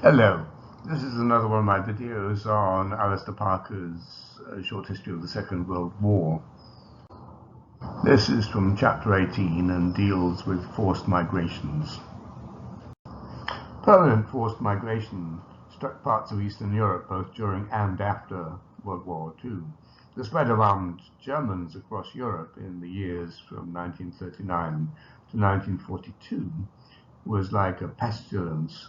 Hello, this is another one of my videos on Alistair Parker's short history of the Second World War. This is from chapter 18 and deals with forced migrations. Permanent forced migration struck parts of Eastern Europe both during and after World War II. The spread of armed Germans across Europe in the years from 1939 to 1942 was like a pestilence,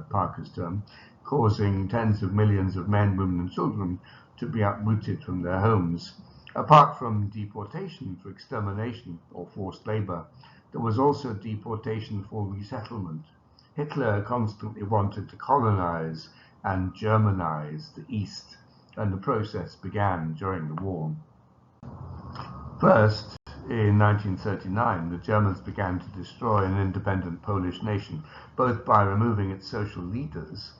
Parker's term, causing tens of millions of men, women and children to be uprooted from their homes. Apart from deportation for extermination or forced labor, there was also deportation for resettlement. Hitler constantly wanted to colonize and Germanize the East, and the process began during the war. First, in 1939, the Germans began to destroy an independent Polish nation, both by removing its social leaders.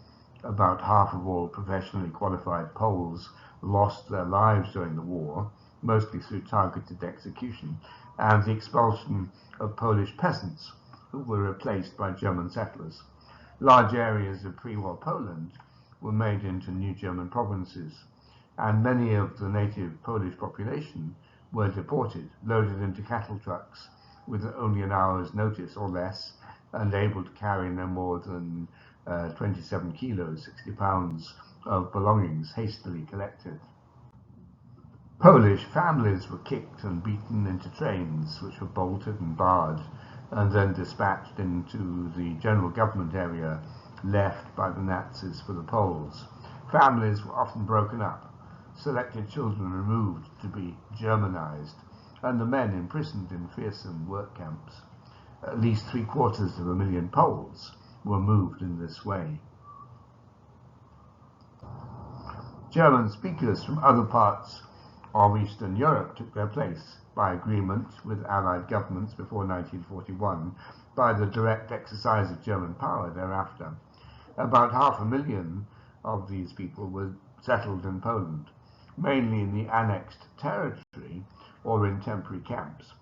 About half of all professionally qualified Poles lost their lives during the war, mostly through targeted execution, and the expulsion of Polish peasants, who were replaced by German settlers. Large areas of pre-war Poland were made into new German provinces, and many of the native Polish population were deported, loaded into cattle trucks with only an hour's notice or less, and able to carry no more than 27 kilos, 60 pounds of belongings hastily collected. Polish families were kicked and beaten into trains, which were bolted and barred, and then dispatched into the general government area left by the Nazis for the Poles. Families were often broken up, selected children removed to be Germanized, and the men imprisoned in fearsome work camps. At least 750,000 Poles were moved in this way. German speakers from other parts of Eastern Europe took their place by agreement with Allied governments before 1941, by the direct exercise of German power thereafter. About 500,000 of these people were settled in Poland, mainly in the annexed territory or in temporary camps.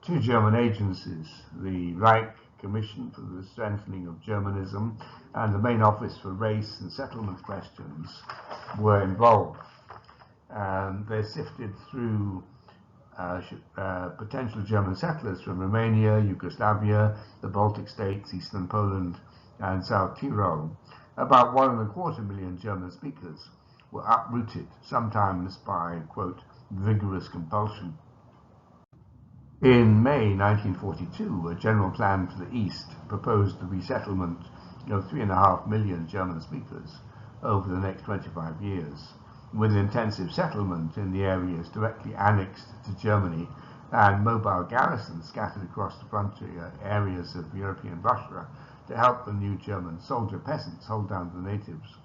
Two German agencies, the Reich Commission for the Strengthening of Germanism and the Main Office for Race and Settlement Questions, were involved. They sifted through potential German settlers from Romania, Yugoslavia, the Baltic states, Eastern Poland, and South Tyrol. About 1.25 million German speakers were uprooted, sometimes by, quote, vigorous compulsion. In May 1942, a general plan for the East proposed the resettlement of 3.5 million German speakers over the next 25 years, with intensive settlement in the areas directly annexed to Germany and mobile garrisons scattered across the frontier areas of European Russia to help the new German soldier peasants hold down the natives.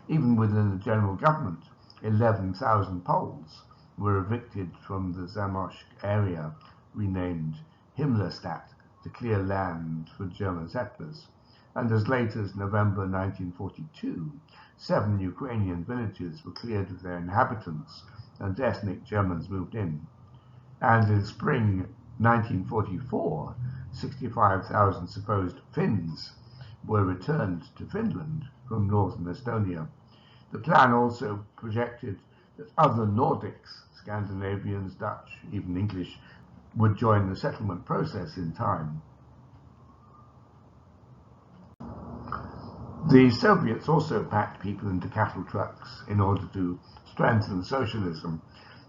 Even within the general government, 11,000 Poles were evicted from the Zamość area, renamed Himmlerstadt, to clear land for German settlers. And as late as November 1942, 7 Ukrainian villages were cleared of their inhabitants, and ethnic Germans moved in. And in spring 1944, 65,000 supposed Finns were returned to Finland from northern Estonia. The plan also projected that other Nordics, Scandinavians, Dutch, even English, would join the settlement process in time. The Soviets also packed people into cattle trucks in order to strengthen socialism.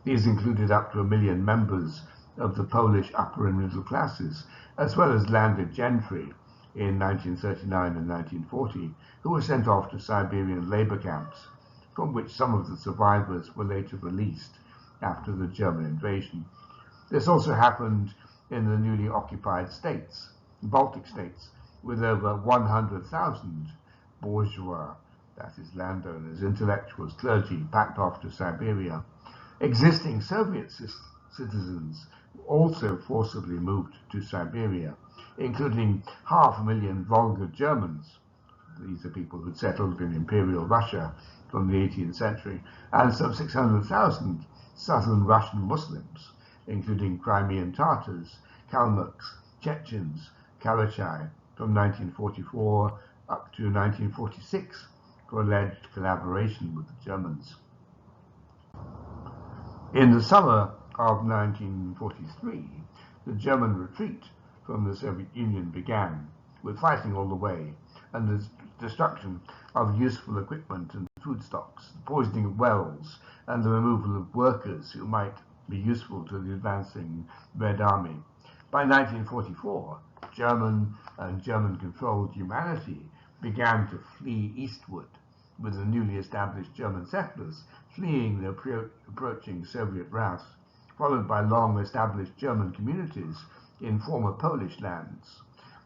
These included up to 1 million members of the Polish upper and middle classes, as well as landed gentry in 1939 and 1940, who were sent off to Siberian labor camps, from which some of the survivors were later released after the German invasion. This also happened in the newly occupied states, Baltic states, with over 100,000 bourgeois, that is landowners, intellectuals, clergy, packed off to Siberia. Existing Soviet citizens also forcibly moved to Siberia, including 500,000 Volga Germans. These are people who'd settled in Imperial Russia from the 18th century, and some 600,000 southern Russian Muslims, including Crimean Tatars, Kalmucks, Chechens, Karachay, from 1944 up to 1946 for alleged collaboration with the Germans. In the summer of 1943, the German retreat from the Soviet Union began, with fighting all the way, and the destruction of useful equipment and food stocks, the poisoning of wells, and the removal of workers who might be useful to the advancing Red Army. By 1944, German and German-controlled humanity began to flee eastward, with the newly established German settlers fleeing the approaching Soviet rout, followed by long-established German communities in former Polish lands.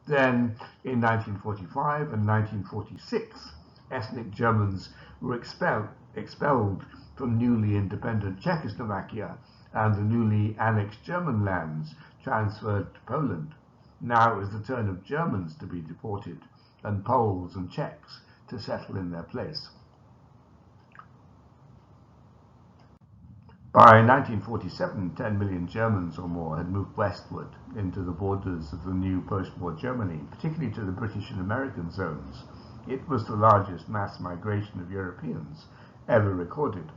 Then, in 1945 and 1946, ethnic Germans were expelled from newly independent Czechoslovakia, and the newly annexed German lands transferred to Poland. Now it was the turn of Germans to be deported, and Poles and Czechs to settle in their place. By 1947, 10 million Germans or more had moved westward into the borders of the new post-war Germany, particularly to the British and American zones. It was the largest mass migration of Europeans ever recorded.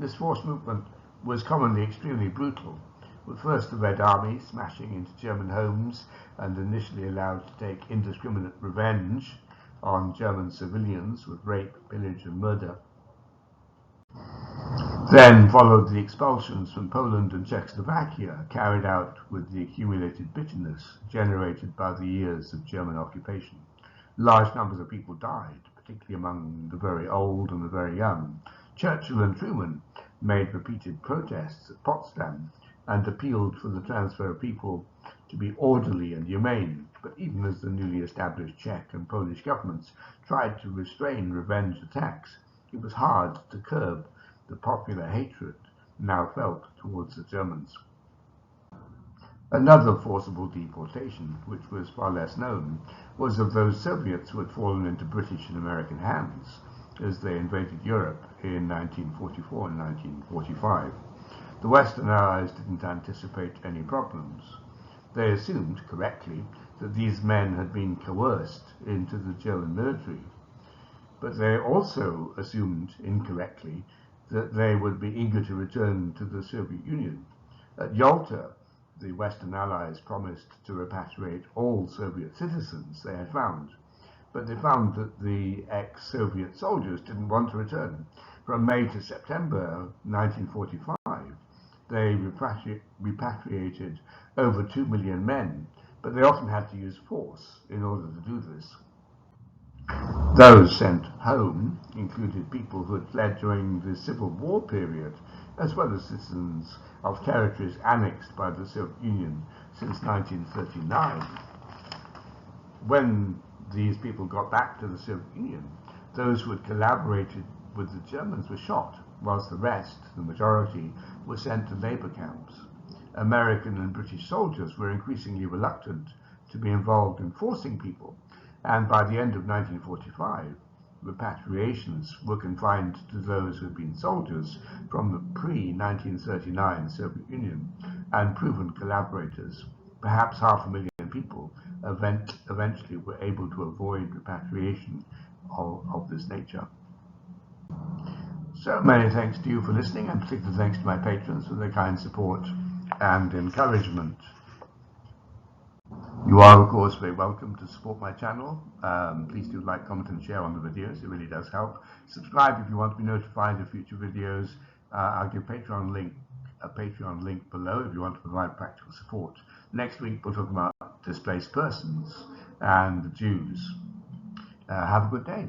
This forced movement was commonly extremely brutal, with first the Red Army smashing into German homes and initially allowed to take indiscriminate revenge on German civilians with rape, pillage and murder. Then followed the expulsions from Poland and Czechoslovakia, carried out with the accumulated bitterness generated by the years of German occupation. Large numbers of people died, particularly among the very old and the very young. Churchill and Truman made repeated protests at Potsdam and appealed for the transfer of people to be orderly and humane, but even as the newly established Czech and Polish governments tried to restrain revenge attacks, it was hard to curb the popular hatred now felt towards the Germans. Another forcible deportation, which was far less known, was of those Soviets who had fallen into British and American hands as they invaded Europe in 1944 and 1945. The Western Allies didn't anticipate any problems. They assumed, correctly, that these men had been coerced into the German military, but they also assumed, incorrectly, that they would be eager to return to the Soviet Union. At Yalta, the Western Allies promised to repatriate all Soviet citizens they had found, but they found that the ex-Soviet soldiers didn't want to return. From May to September 1945, they repatriated over 2 million men, but they often had to use force in order to do this. Those sent home included people who had fled during the Civil War period, as well as citizens of territories annexed by the Soviet Union since 1939. When these people got back to the Soviet Union, those who had collaborated with the Germans were shot, whilst the rest, the majority, were sent to labor camps. American and British soldiers were increasingly reluctant to be involved in forcing people, and by the end of 1945, repatriations were confined to those who had been soldiers from the pre-1939 Soviet Union and proven collaborators. Perhaps 500,000 people eventually were able to avoid repatriation of this nature. So many thanks to you for listening, and particular thanks to my patrons for their kind support and encouragement. You are, of course, very welcome to support my channel. Please do like, comment and share on the videos. It really does help. Subscribe if you want to be notified of future videos. I'll give a Patreon link below if you want to provide practical support. Next week we'll talk about displaced persons and the Jews. Have a good day.